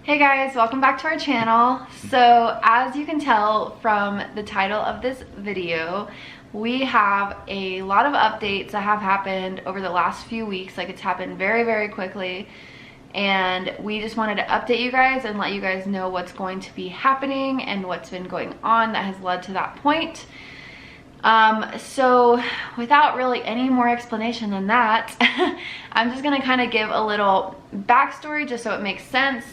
Hey guys, welcome back to our channel. So as you can tell from the title of this video, we have a lot of updates that have happened over the last few weeks. Like, it's happened very quickly, and we just wanted to update you guys and let you guys know what's going to be happening and what's been going on that has led to that point. So without really any more explanation than that, I'm just gonna kind of give a little backstory just so it makes sense,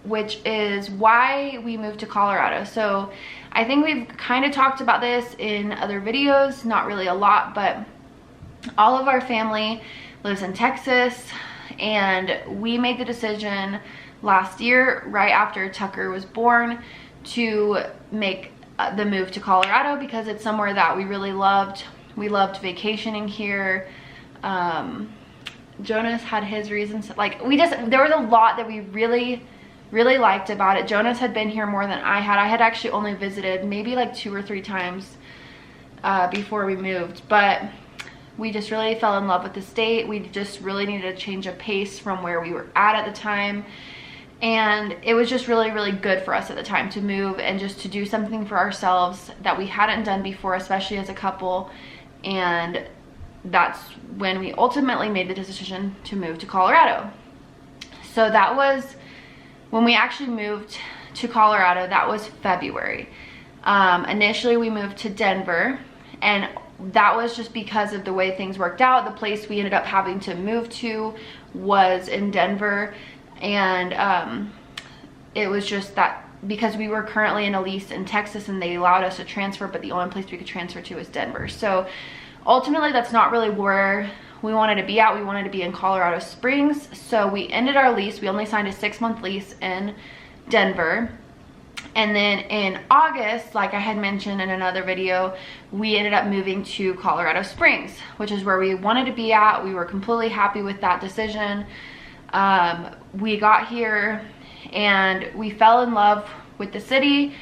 which is why we moved to Colorado. So I think we've kind of talked about this in other videos, not really a lot, but all of our family lives in Texas, and we made the decision last year, right after Tucker was born, to make the move to Colorado because it's somewhere that we really loved. We loved vacationing here. Jonas had his reasons. Like, there was a lot that we really liked about it. Jonas had been here more than I had. I had actually only visited maybe like 2 or 3 times before we moved, but we just really fell in love with the state. We just really needed a change of pace from where we were at the time, and it was just really good for us at the time to move and just to do something for ourselves that we hadn't done before, especially as a couple. And that's when we ultimately made the decision to move to Colorado. So that was when we actually moved to Colorado. That was February. Initially we moved to Denver, and that was just because of the way things worked out. The place we ended up having to move to was in Denver, and it was just that because we were currently in a lease in Texas and they allowed us to transfer, but the only place we could transfer to was Denver. So ultimately that's not really where we wanted to be at. We wanted to be in Colorado Springs. So we ended our lease. We only signed a 6-month lease in Denver. And then in August, like I had mentioned in another video, we ended up moving to Colorado Springs, which is where we wanted to be at. We were completely happy with that decision. We got here and we fell in love with the city.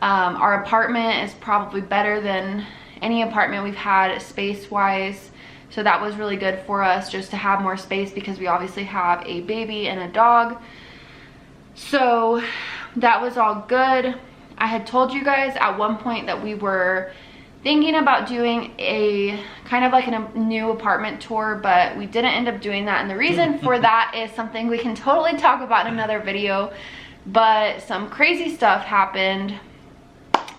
Our apartment is probably better than any apartment we've had space-wise. So that was really good for us, just to have more space, because we obviously have a baby and a dog. So that was all good. I had told you guys at one point that we were thinking about doing a kind of like a new apartment tour, but we didn't end up doing that. And the reason for that is something we can totally talk about in another video, but some crazy stuff happened.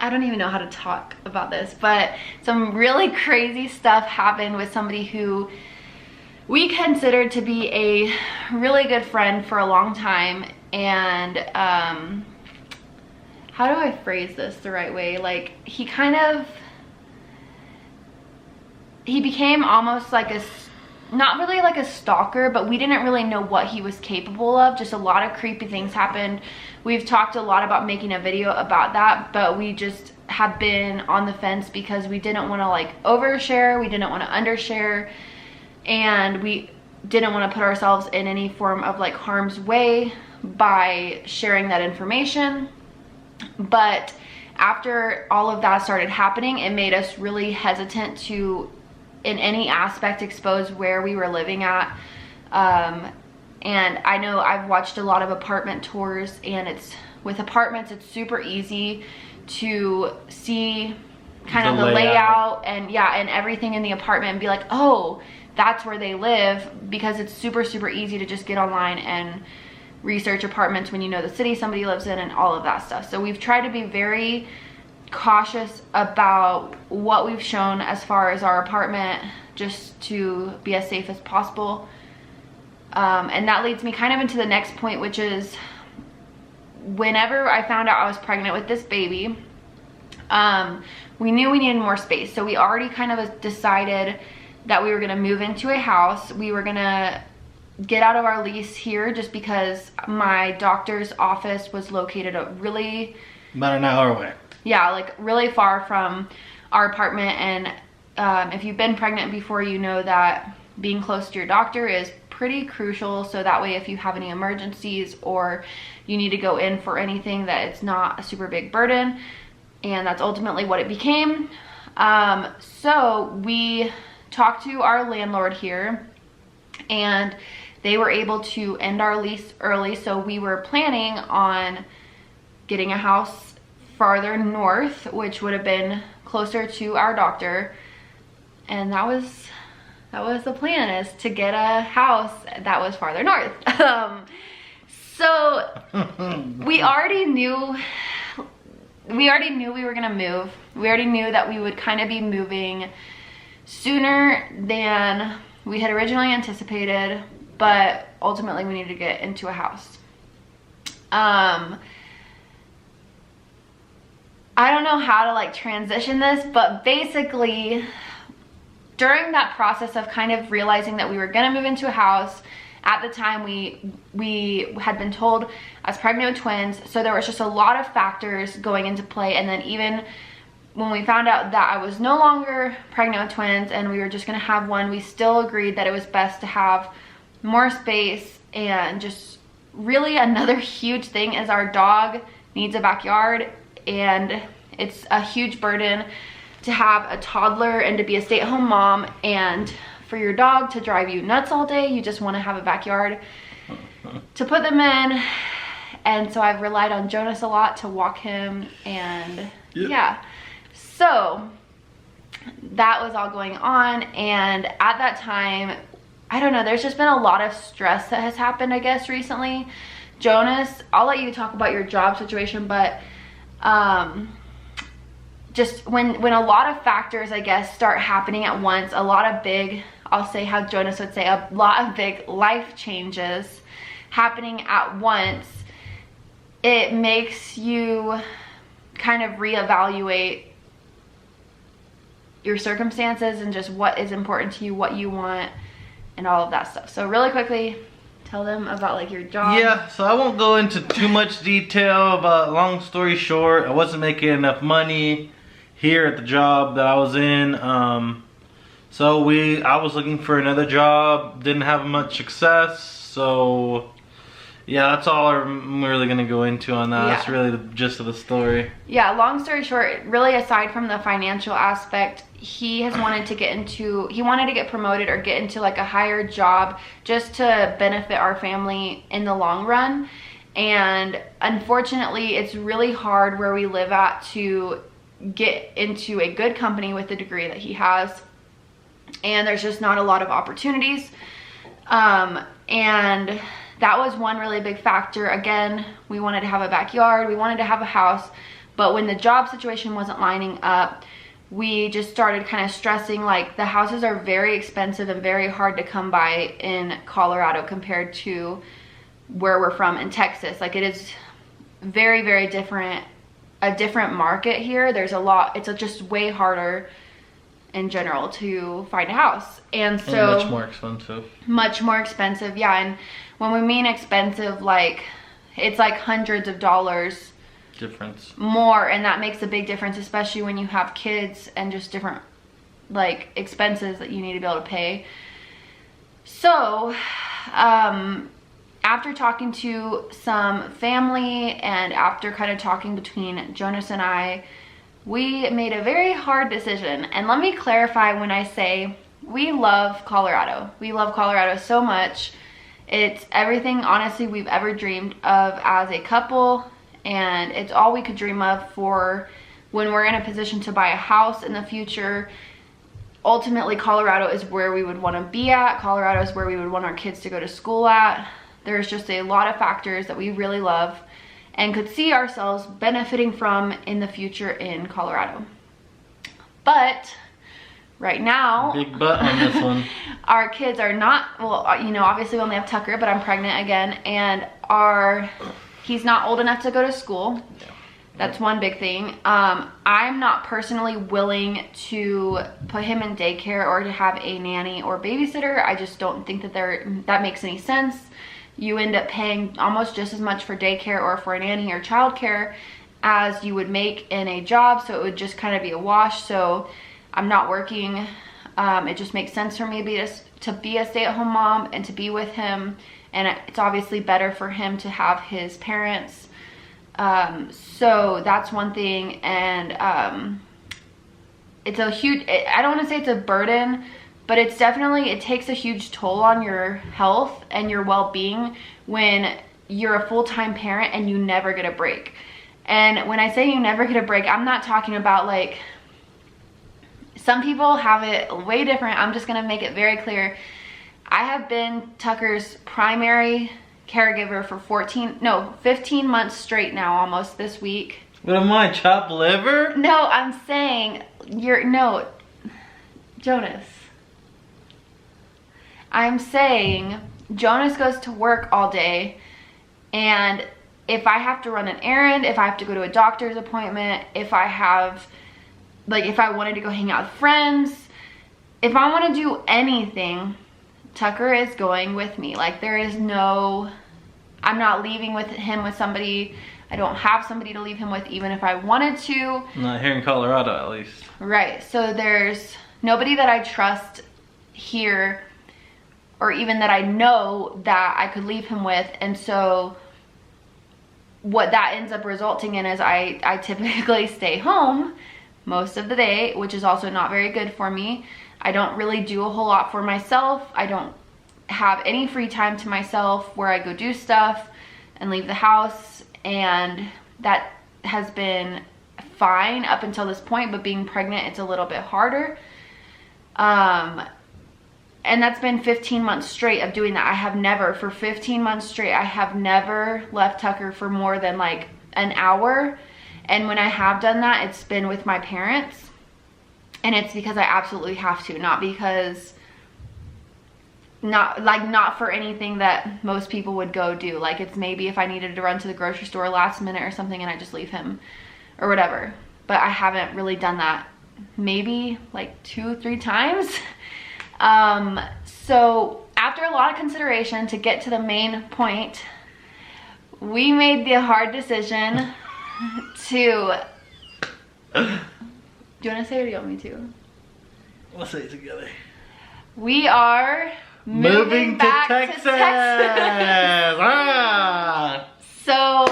I don't even know how to talk about this, but some really crazy stuff happened with somebody who we considered to be a really good friend for a long time. And how do I phrase this the right way? Like, he became almost like not really like a stalker, but we didn't really know what he was capable of. Just a lot of creepy things happened. We've talked a lot about making a video about that, but we just have been on the fence because we didn't want to like overshare, we didn't want to undershare, and we didn't want to put ourselves in any form of like harm's way by sharing that information. But after all of that started happening, it made us really hesitant to in any aspect expose where we were living at. And I know I've watched a lot of apartment tours, and with apartments it's super easy to see kind of the layout and and everything in the apartment and be like, oh, that's where they live, because it's super easy to just get online and research apartments when you know the city somebody lives in and all of that stuff. So we've tried to be very cautious about what we've shown as far as our apartment, just to be as safe as possible. And that leads me kind of into the next point, which is whenever I found out I was pregnant with this baby, we knew we needed more space. So we already kind of decided that we were going to move into a house. We were going to get out of our lease here just because my doctor's office was located about an hour away. Yeah, like really far from our apartment. And if you've been pregnant before, you know that being close to your doctor is pretty crucial. So that way, if you have any emergencies or you need to go in for anything, that it's not a super big burden. And that's ultimately what it became. So we talked to our landlord here, and they were able to end our lease early. So we were planning on getting a house farther north, which would have been closer to our doctor. And that was the plan, is to get a house that was farther north. So we already knew we were gonna move. We already knew that we would kind of be moving sooner than we had originally anticipated, but ultimately we needed to get into a house. I don't know how to like transition this, but basically during that process of kind of realizing that we were gonna move into a house, at the time we had been told I was pregnant with twins, so there was just a lot of factors going into play. And then even when we found out that I was no longer pregnant with twins and we were just gonna have one, we still agreed that it was best to have more space. And just really another huge thing is our dog needs a backyard, and it's a huge burden to have a toddler and to be a stay-at-home mom, and for your dog to drive you nuts all day. You just want to have a backyard to put them in. And so I've relied on Jonas a lot to walk him, and yeah. So that was all going on, and at that time, I don't know, there's just been a lot of stress that has happened, I guess, recently. Jonas, I'll let you talk about your job situation, but just when a lot of factors, I guess, start happening at once, a lot of big, I'll say how Jonas would say, a lot of big life changes happening at once, it makes you kind of reevaluate your circumstances and just what is important to you, what you want, and all of that stuff. So really quickly, tell them about like your job. Yeah, so I won't go into too much detail, but long story short, I wasn't making enough money here at the job that I was in. So I was looking for another job, didn't have much success. So yeah, that's all I'm really gonna go into on that. Yeah. That's really the gist of the story. Yeah, long story short, really aside from the financial aspect, he wanted to get promoted or get into like a higher job just to benefit our family in the long run. And unfortunately, it's really hard where we live at to get into a good company with the degree that he has. And there's just not a lot of opportunities. And that was one really big factor. Again, we wanted to have a backyard, we wanted to have a house, but when the job situation wasn't lining up, we just started kind of stressing, like the houses are very expensive and very hard to come by in Colorado compared to where we're from in Texas. Like it is very, very different, a different market here. There's a lot, it's just way harder in general to find a house. And so much more expensive. Much more expensive, yeah. And when we mean expensive, like it's like hundreds of dollars difference more, and that makes a big difference, especially when you have kids and just different like expenses that you need to be able to pay. So after talking to some family and after kind of talking between Jonas and I, we made a very hard decision. And let me clarify, when I say we love Colorado, we love Colorado so much. It's everything, honestly, we've ever dreamed of as a couple, and it's all we could dream of for when we're in a position to buy a house in the future. Ultimately, Colorado is where we would want to be at. Colorado is where we would want our kids to go to school at. There's just a lot of factors that we really love and could see ourselves benefiting from in the future in Colorado. But right now, big but on this one. Our kids are not, well, you know, obviously we only have Tucker, but I'm pregnant again, and he's not old enough to go to school. Yeah. That's one big thing. I'm not personally willing to put him in daycare or to have a nanny or babysitter. I just don't think that that makes any sense. You end up paying almost just as much for daycare or for a nanny or childcare as you would make in a job, so it would just kind of be a wash. So I'm not working. It just makes sense for me to be a stay-at-home mom and to be with him, and it's obviously better for him to have his parents. So that's one thing. And it's a huge, I don't want to say it's a burden, But it's definitely, it takes a huge toll on your health and your well-being when you're a full-time parent and you never get a break. And when I say you never get a break, I'm not talking about like, some people have it way different. I'm just gonna make it very clear. I have been Tucker's primary caregiver for 15 months straight now, almost this week. What am I, chopped liver? No, I'm saying, Jonas. I'm saying Jonas goes to work all day, and if I have to run an errand, if I have to go to a doctor's appointment, if I wanted to go hang out with friends, if I want to do anything, Tucker is going with me. Like, there is no, I'm not leaving with him with somebody. I don't have somebody to leave him with, even if I wanted to. Not here in Colorado, at least. Right. So there's nobody that I trust here, or even that I know that I could leave him with. And so what that ends up resulting in is I typically stay home most of the day, which is also not very good for me. I don't really do a whole lot for myself. I don't have any free time to myself where I go do stuff and leave the house. And that has been fine up until this point, but being pregnant, it's a little bit harder. And that's been 15 months straight of doing that. For 15 months straight, I have never left Tucker for more than like an hour. And when I have done that, it's been with my parents. And it's because I absolutely have to, not for anything that most people would go do. Like, it's maybe if I needed to run to the grocery store last minute or something and I just leave him or whatever. But I haven't really done that maybe like 2-3 times. So after a lot of consideration, to get to the main point, we made the hard decision to, do you want to say it or do you want me to? We'll say it together. We are moving back to Texas. Ah! So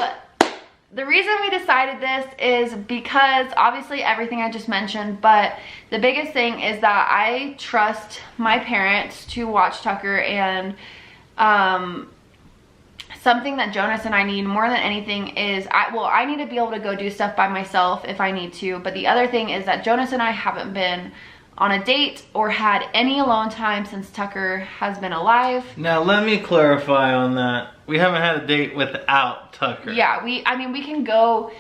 the reason we decided this is because obviously everything I just mentioned, but the biggest thing is that I trust my parents to watch Tucker, and something that Jonas and I need more than anything is, I need to be able to go do stuff by myself if I need to, but the other thing is that Jonas and I haven't been on a date or had any alone time since Tucker has been alive. Now let me clarify on that. We haven't had a date without Tucker. Yeah, I mean, we can go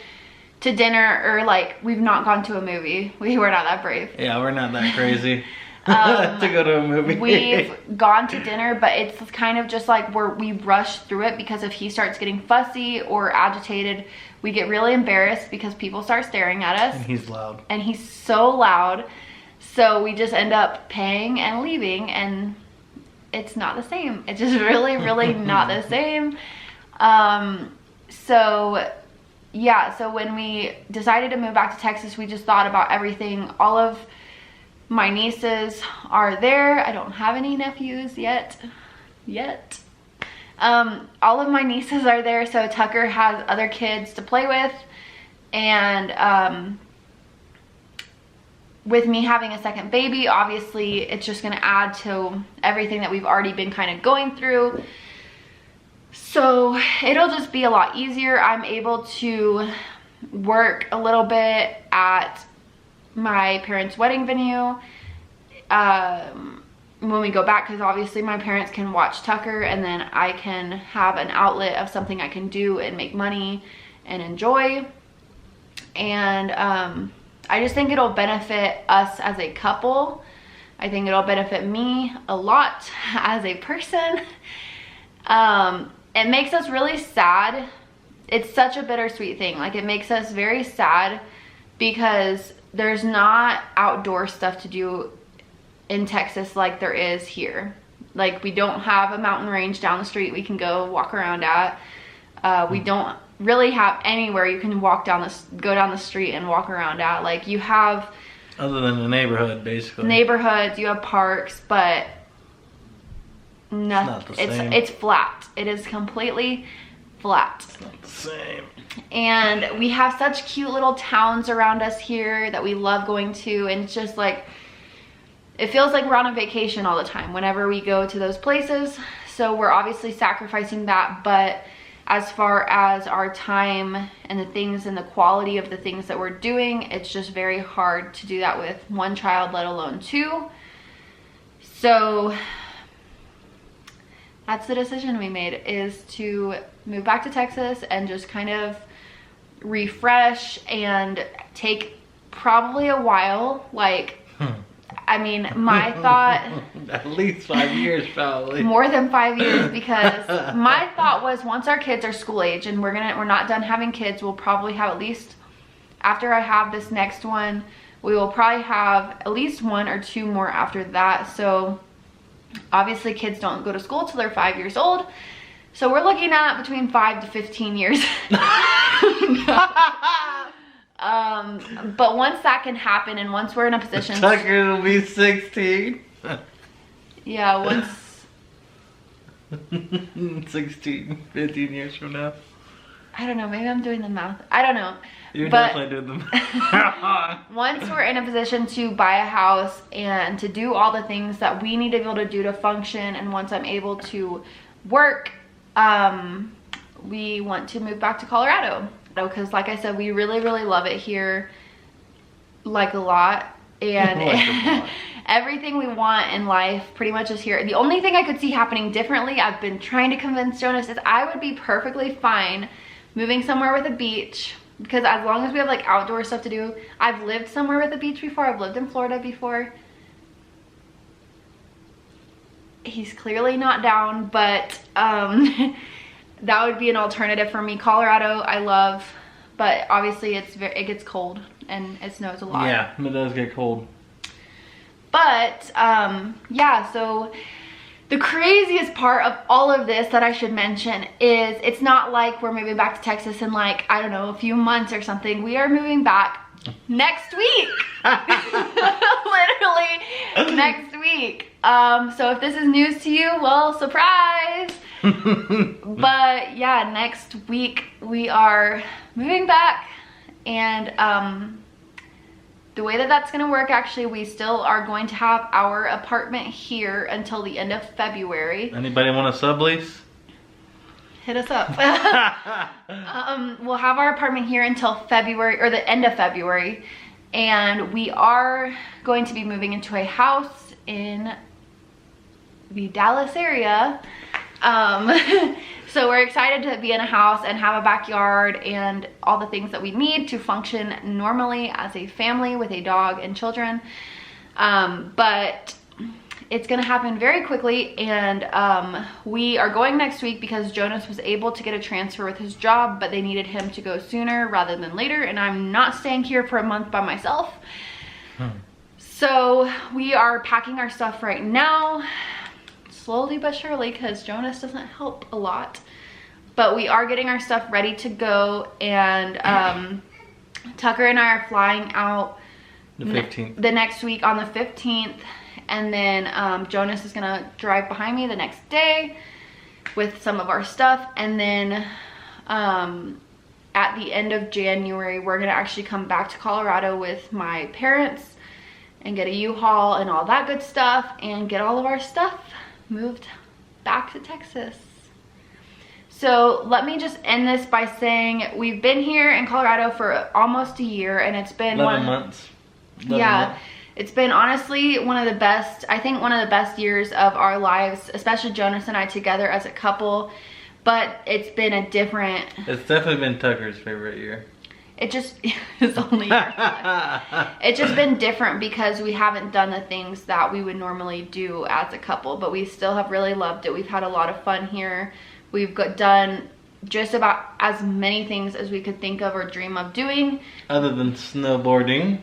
to dinner, or like, we've not gone to a movie. We're not that brave. Yeah, we're not that crazy to go to a movie. We've gone to dinner, but it's kind of just like we rush through it, because if he starts getting fussy or agitated, we get really embarrassed because people start staring at us. And he's loud. And he's so loud. So we just end up paying and leaving, and it's not the same. It's just really, really not the same. So yeah, so when we decided to move back to Texas, we just thought about everything. All of my nieces are there. I don't have any nephews yet. All of my nieces are there, so Tucker has other kids to play with. And with me having a second baby, obviously it's just going to add to everything that we've already been kind of going through. So it'll just be a lot easier. I'm able to work a little bit at my parents' wedding venue when we go back, because obviously my parents can watch Tucker, and then I can have an outlet of something I can do and make money and enjoy. And I just think it'll benefit us as a couple. I think it'll benefit me a lot as a person. It makes us really sad. It's such a bittersweet thing. Like, it makes us very sad because there's not outdoor stuff to do in Texas like there is here. Like, we don't have a mountain range down the street we can go walk around at. We don't really have anywhere you can go down the street and walk around at. Like, you have, other than the neighborhood, basically. Neighborhoods, you have parks, but nothing. It's flat. It is completely flat. It's not the same. And we have such cute little towns around us here that we love going to, and it's just like, it feels like we're on a vacation all the time whenever we go to those places. So we're obviously sacrificing that, but as far as our time and the things and the quality of the things that we're doing, it's just very hard to do that with one child, let alone two. So that's the decision we made, is to move back to Texas and just kind of refresh and take probably a while. Like, I mean, my thought, at least 5 years, probably more than 5 years, because my thought was once our kids are school age and we're not done having kids, we'll probably have at least, after I have this next one, we will probably have at least 1 or 2 more after that. So obviously kids don't go to school till they're 5 years old. So we're looking at between 5 to 15 years. But once that can happen, and once we're in a position, Tucker will be 16. Yeah, once 16, 15 years from now. I don't know, maybe I'm doing the math. I don't know. You're but definitely doing the math. Once we're in a position to buy a house and to do all the things that we need to be able to do to function, and once I'm able to work, we want to move back to Colorado. Because like I said, we really, really love it here, like a lot. And Like a lot. everything we want in life pretty much is here. The only thing I could see happening differently, I've been trying to convince Jonas, is I would be perfectly fine moving somewhere with a beach, because as long as we have like outdoor stuff to do. I've lived somewhere with a beach before. I've lived in Florida before. He's clearly not down, but that would be an alternative for me. Colorado I love, but obviously it gets cold and it snows a lot. Yeah, it does get cold. But yeah, so the craziest part of all of this that I should mention is it's not like we're moving back to Texas in like, I don't know, a few months or something. We are moving back next week. Literally next week. So if this is news to you, well, surprise. But yeah, next week we are moving back, and the way that that's going to work, actually, we still are going to have our apartment here until the end of February. Anybody want a sublease? Hit us up. We'll have our apartment here until February, or the end of February, and we are going to be moving into a house in the Dallas area. So we're excited to be in a house and have a backyard and all the things that we need to function normally as a family with a dog and children. But it's gonna happen very quickly, and we are going next week because Jonas was able to get a transfer with his job, but they needed him to go sooner rather than later, and I'm not staying here for a month by myself. So we are packing our stuff right now, slowly but surely, because Jonas doesn't help a lot. But we are getting our stuff ready to go, and Tucker and I are flying out The 15th. the next week on the 15th, and then Jonas is gonna drive behind me the next day with some of our stuff, and then at the end of January we're gonna actually come back to Colorado with my parents and get a U-Haul and all that good stuff, and get all of our stuff moved back to Texas. So let me just end this by saying we've been here in Colorado for almost a year, and it's been 11 months. 11 yeah months. It's been honestly one of the best, I think one of the best years of our lives, especially Jonas and I together as a couple. But it's been a different, It's definitely been Tucker's favorite year. it just it's only it's just been different because we haven't done the things that we would normally do as a couple, but we still have really loved it. We've had a lot of fun here. We've done just about as many things as we could think of or dream of doing. Other than snowboarding.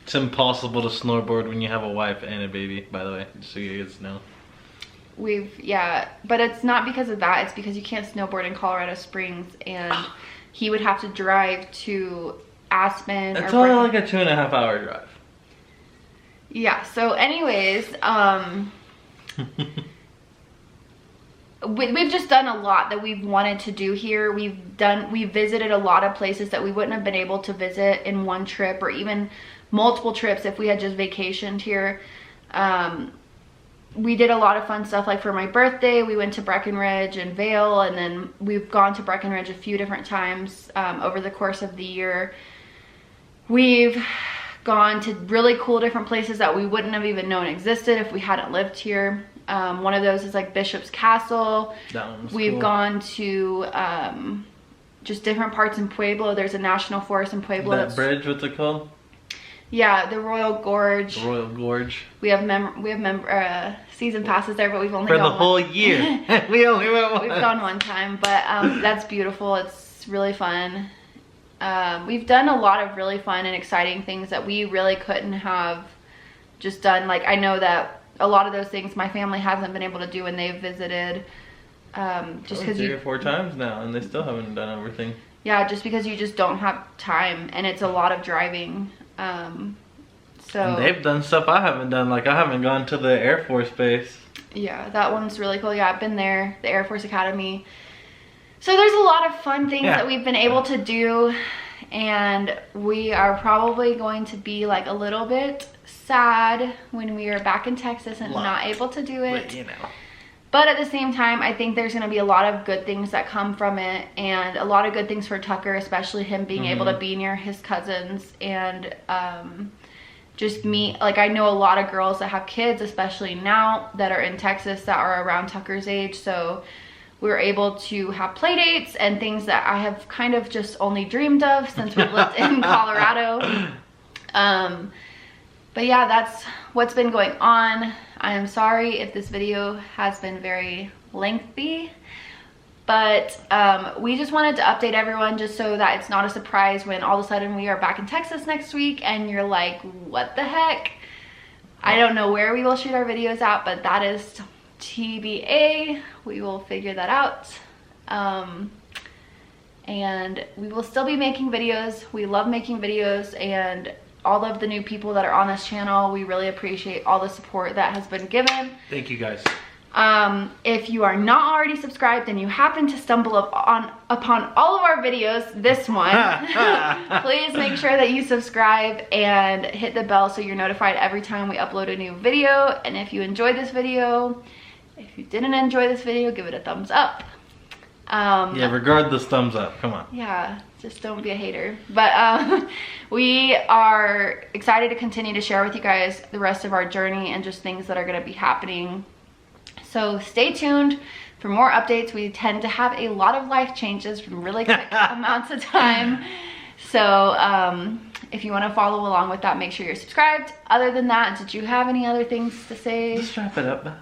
It's impossible to snowboard when you have a wife and a baby, by the way, just so you guys know. Yeah, but it's not because of that. It's because you can't snowboard in Colorado Springs, and he would have to drive to Aspen. It's or only like a 2.5 hour drive. Yeah, so anyways, we've just done a lot that we've wanted to do here. We've visited a lot of places that we wouldn't have been able to visit in one trip, or even multiple trips if we had just vacationed here. We did a lot of fun stuff, like for my birthday, we went to Breckenridge and Vail, and then we've gone to Breckenridge a few different times over the course of the year. We've gone to really cool different places that we wouldn't have even known existed if we hadn't lived here. One of those is like Bishop's Castle. We've cool. Gone to just different parts in Pueblo. There's a national forest in Pueblo. That bridge, what's it called? Yeah, the Royal Gorge. The Royal Gorge. We have season passes there, but we've only for gone the whole year. We only went one. We've gone one time, but that's beautiful. It's really fun. We've done a lot of really fun and exciting things that we really couldn't have just done. Like, I know that a lot of those things my family hasn't been able to do when they've visited. Just because 3 or 4 times now, and they still haven't done everything. Yeah, just because you just don't have time, and it's a lot of driving. So and they've done stuff I haven't done. Like, I haven't gone to the Air Force Base. Yeah, that one's really cool. Yeah, I've been there, the Air Force Academy. So there's a lot of fun things that we've been able to do, and we are probably going to be like a little bit sad when we are back in Texas and not able to do it. But, you know. But at the same time, I think there's going to be a lot of good things that come from it, and a lot of good things for Tucker, especially him being able to be near his cousins and just meet, like, I know a lot of girls that have kids, especially now, that are in Texas that are around Tucker's age. So we were able to have play dates and things that I have kind of just only dreamed of since we've lived in Colorado. But yeah, that's what's been going on. I am sorry if this video has been very lengthy, but we just wanted to update everyone just so that it's not a surprise when all of a sudden we are back in Texas next week and you're like, what the heck? I don't know where we will shoot our videos at, but that is TBA. We will figure that out. And we will still be making videos. We love making videos, and all of the new people that are on this channel, we really appreciate all the support that has been given. Thank you guys. If you are not already subscribed and you happen to stumble upon all of our videos, this one, please make sure that you subscribe and hit the bell so you're notified every time we upload a new video. And if you enjoyed this video, if you didn't enjoy this video, give it a thumbs up. Yeah, regardless, thumbs up. Come on. Yeah, just don't be a hater. But we are excited to continue to share with you guys the rest of our journey and just things that are going to be happening. So stay tuned for more updates. We tend to have a lot of life changes from really quick amounts of time. So if you want to follow along with that, make sure you're subscribed. Other than that, did you have any other things to say? Just wrap it up, Beth.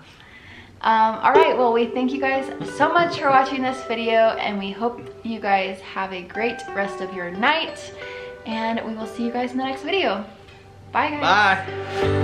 All right, well, we thank you guys so much for watching this video, and we hope you guys have a great rest of your night, and we will see you guys in the next video. Bye, guys. Bye.